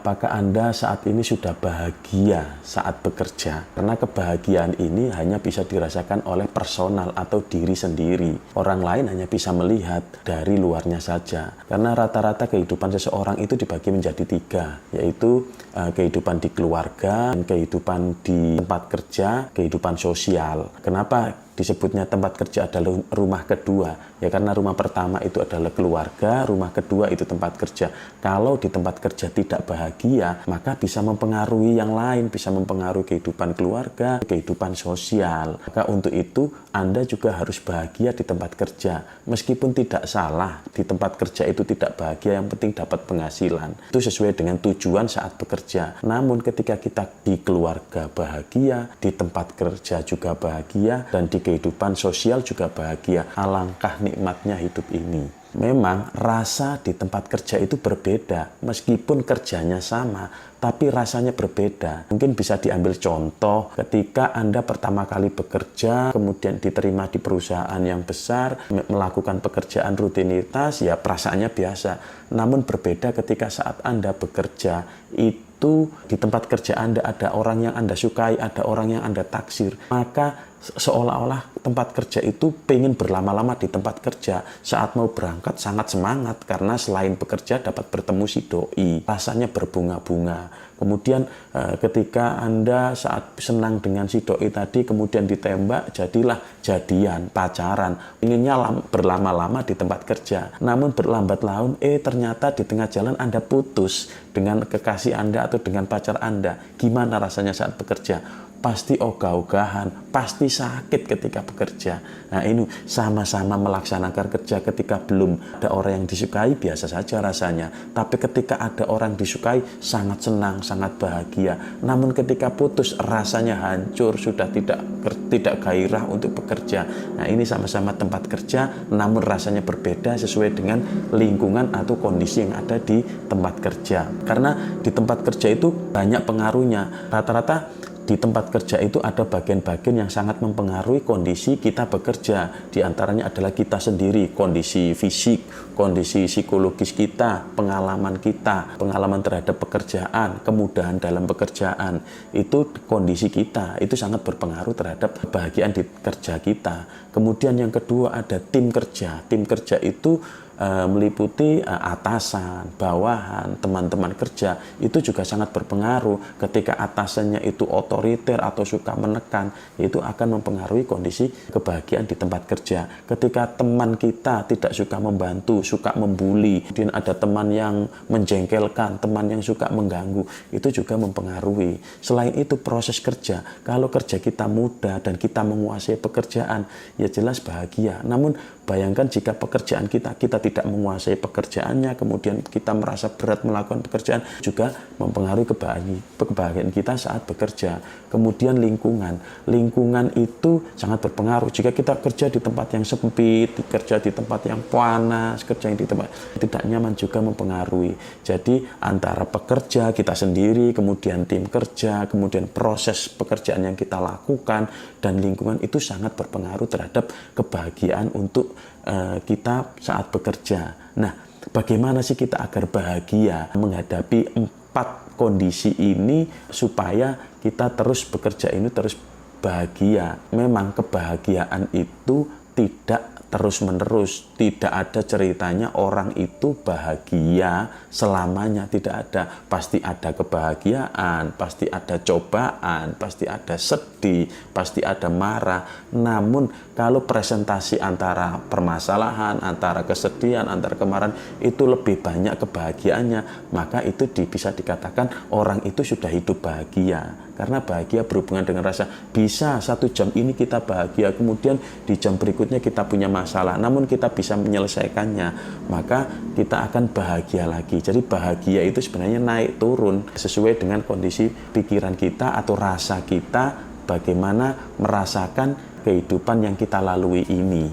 apakah Anda saat ini sudah bahagia saat bekerja? Karena kebahagiaan ini hanya bisa dirasakan oleh personal atau diri sendiri. Orang lain hanya bisa melihat dari luarnya saja. Karena rata-rata kehidupan seseorang itu dibagi menjadi 3, yaitu kehidupan di keluarga, kehidupan di tempat kerja, kehidupan sosial. Kenapa disebutnya tempat kerja adalah rumah kedua? Ya karena rumah pertama itu adalah keluarga, rumah kedua itu tempat kerja. Kalau di tempat kerja tidak bahagia, maka bisa mempengaruhi yang lain, bisa mempengaruhi kehidupan keluarga, kehidupan sosial. Maka untuk itu Anda juga harus bahagia di tempat kerja. Meskipun tidak salah di tempat kerja itu tidak bahagia, yang penting dapat penghasilan. Itu sesuai dengan tujuan saat bekerja. Namun ketika kita di keluarga bahagia, di tempat kerja juga bahagia, dan di kehidupan sosial juga bahagia, alangkah nikmatnya hidup ini. Memang rasa di tempat kerja itu berbeda, meskipun kerjanya sama, tapi rasanya berbeda. Mungkin bisa diambil contoh ketika Anda pertama kali bekerja, kemudian diterima di perusahaan yang besar, melakukan pekerjaan rutinitas, ya perasaannya biasa. Namun berbeda ketika saat Anda bekerja, itu di tempat kerja Anda ada orang yang Anda sukai, ada orang yang Anda taksir, maka seolah-olah tempat kerja itu pengen berlama-lama di tempat kerja. Saat mau berangkat sangat semangat karena selain bekerja dapat bertemu si doi, rasanya berbunga-bunga. Kemudian ketika Anda saat senang dengan si doi tadi, kemudian ditembak, jadilah jadian, pacaran, inginnya berlama-lama di tempat kerja. Namun berlambat laun ternyata di tengah jalan Anda putus dengan kekasih Anda atau dengan pacar Anda. Gimana rasanya saat bekerja? Pasti ogah-ogahan, pasti sakit ketika bekerja. Nah ini sama-sama melaksanakan kerja, ketika belum ada orang yang disukai biasa saja rasanya. Tapi ketika ada orang disukai sangat senang, sangat bahagia. Namun ketika putus rasanya hancur, sudah tidak gairah untuk bekerja. Nah ini sama-sama tempat kerja, namun rasanya berbeda sesuai dengan lingkungan atau kondisi yang ada di tempat kerja. Karena di tempat kerja itu banyak pengaruhnya. Rata-rata di tempat kerja itu ada bagian-bagian yang sangat mempengaruhi kondisi kita bekerja. Di antaranya adalah kita sendiri, kondisi fisik, kondisi psikologis kita, pengalaman kita, pengalaman terhadap pekerjaan, kemudahan dalam pekerjaan. Itu kondisi kita, itu sangat berpengaruh terhadap kebahagiaan di kerja kita. Kemudian yang kedua ada tim kerja. Tim kerja itu meliputi atasan, bawahan, teman-teman kerja. Itu juga sangat berpengaruh. Ketika atasannya itu otoriter atau suka menekan, itu akan mempengaruhi kondisi kebahagiaan di tempat kerja. Ketika teman kita tidak suka membantu, suka membuli, kemudian ada teman yang menjengkelkan, teman yang suka mengganggu, itu juga mempengaruhi. Selain itu proses kerja, kalau kerja kita mudah dan kita menguasai pekerjaan, ya jelas bahagia. Namun bayangkan jika pekerjaan kita tidak menguasai pekerjaannya, kemudian kita merasa berat melakukan pekerjaan, juga mempengaruhi kebahagiaan kita saat bekerja. Kemudian lingkungan itu sangat berpengaruh. Jika kita kerja di tempat yang sempit, kerja di tempat yang panas, kerja di tempat tidak nyaman, juga mempengaruhi. Jadi antara pekerja kita sendiri, kemudian tim kerja, kemudian proses pekerjaan yang kita lakukan, dan lingkungan itu sangat berpengaruh terhadap kebahagiaan untuk kita saat bekerja. Nah, bagaimana sih kita agar bahagia menghadapi 4 kondisi ini supaya kita terus bekerja ini terus bahagia? Memang kebahagiaan itu tidak terus-menerus, tidak ada ceritanya orang itu bahagia selamanya, tidak ada. Pasti ada kebahagiaan, pasti ada cobaan, pasti ada sedih, pasti ada marah. Namun kalau presentasi antara permasalahan, antara kesedihan, antara kemarahan itu lebih banyak kebahagiaannya, maka itu bisa dikatakan orang itu sudah hidup bahagia. Karena bahagia berhubungan dengan rasa. Bisa 1 jam ini kita bahagia, kemudian di jam berikutnya kita punya masalah, namun kita bisa menyelesaikannya, maka kita akan bahagia lagi. Jadi bahagia itu sebenarnya naik turun sesuai dengan kondisi pikiran kita atau rasa kita, bagaimana merasakan kehidupan yang kita lalui ini.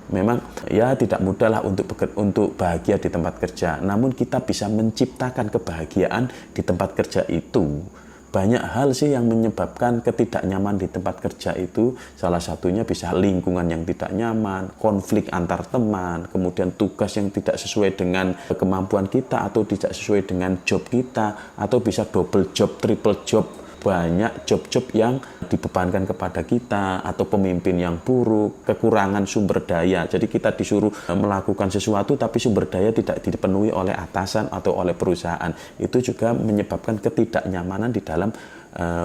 Memang ya tidak mudah lah untuk bahagia di tempat kerja, namun kita bisa menciptakan kebahagiaan di tempat kerja itu. Banyak hal sih yang menyebabkan ketidaknyaman di tempat kerja itu. Salah satunya bisa lingkungan yang tidak nyaman, konflik antar teman, kemudian tugas yang tidak sesuai dengan kemampuan kita atau tidak sesuai dengan job kita, atau bisa double job, triple job. Banyak job-job yang dibebankan kepada kita, atau pemimpin yang buruk, kekurangan sumber daya. Jadi kita disuruh melakukan sesuatu tapi sumber daya tidak dipenuhi oleh atasan atau oleh perusahaan. Itu juga menyebabkan ketidaknyamanan di dalam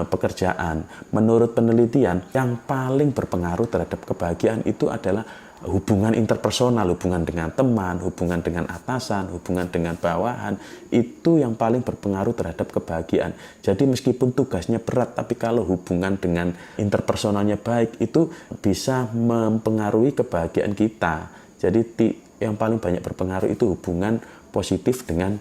pekerjaan. Menurut penelitian, yang paling berpengaruh terhadap kebahagiaan itu adalah hubungan interpersonal, hubungan dengan teman, hubungan dengan atasan, hubungan dengan bawahan. Itu yang paling berpengaruh terhadap kebahagiaan. Jadi meskipun tugasnya berat, tapi kalau hubungan dengan interpersonalnya baik, itu bisa mempengaruhi kebahagiaan kita. Jadi yang paling banyak berpengaruh itu hubungan positif dengan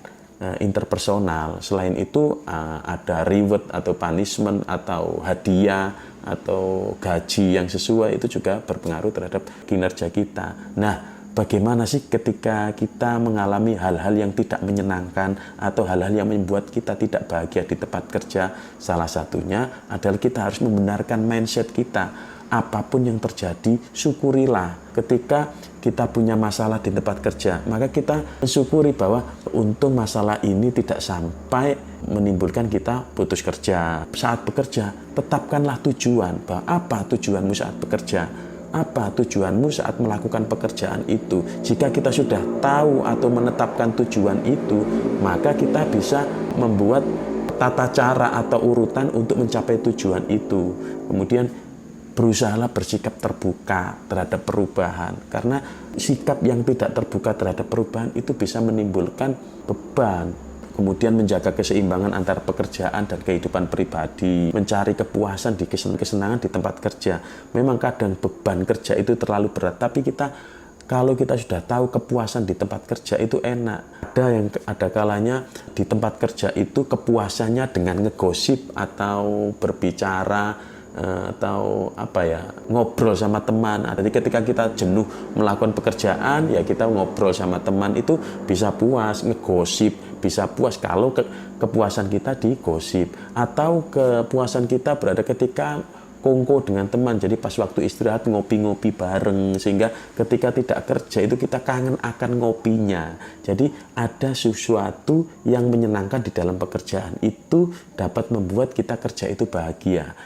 interpersonal. Selain itu ada reward atau punishment atau hadiah atau gaji yang sesuai, itu juga berpengaruh terhadap kinerja kita. Nah, bagaimana sih ketika kita mengalami hal-hal yang tidak menyenangkan atau hal-hal yang membuat kita tidak bahagia di tempat kerja? Salah satunya adalah kita harus membenarkan mindset kita. Apapun yang terjadi, syukurilah. Ketika kita punya masalah di tempat kerja, maka kita mensyukuri bahwa untung masalah ini tidak sampai menimbulkan kita putus kerja. Saat bekerja, tetapkanlah tujuan. Bahwa apa tujuanmu saat bekerja? Apa tujuanmu saat melakukan pekerjaan itu? Jika kita sudah tahu atau menetapkan tujuan itu, maka kita bisa membuat tata cara atau urutan untuk mencapai tujuan itu. Kemudian berusahalah bersikap terbuka terhadap perubahan, karena sikap yang tidak terbuka terhadap perubahan itu bisa menimbulkan beban. Kemudian menjaga keseimbangan antara pekerjaan dan kehidupan pribadi, mencari kepuasan di kesenangan di tempat kerja. Memang kadang beban kerja itu terlalu berat, tapi kalau kita sudah tahu kepuasan di tempat kerja itu enak. Ada kalanya di tempat kerja itu kepuasannya dengan ngegosip atau berbicara atau ngobrol sama teman. Jadi ketika kita jenuh melakukan pekerjaan, ya kita ngobrol sama teman, itu bisa puas, ngegosip, bisa puas kalau kepuasan kita di gosip. Atau kepuasan kita berada ketika kongko dengan teman, jadi pas waktu istirahat ngopi-ngopi bareng, sehingga ketika tidak kerja itu kita kangen akan ngopinya. Jadi ada sesuatu yang menyenangkan di dalam pekerjaan, itu dapat membuat kita kerja itu bahagia.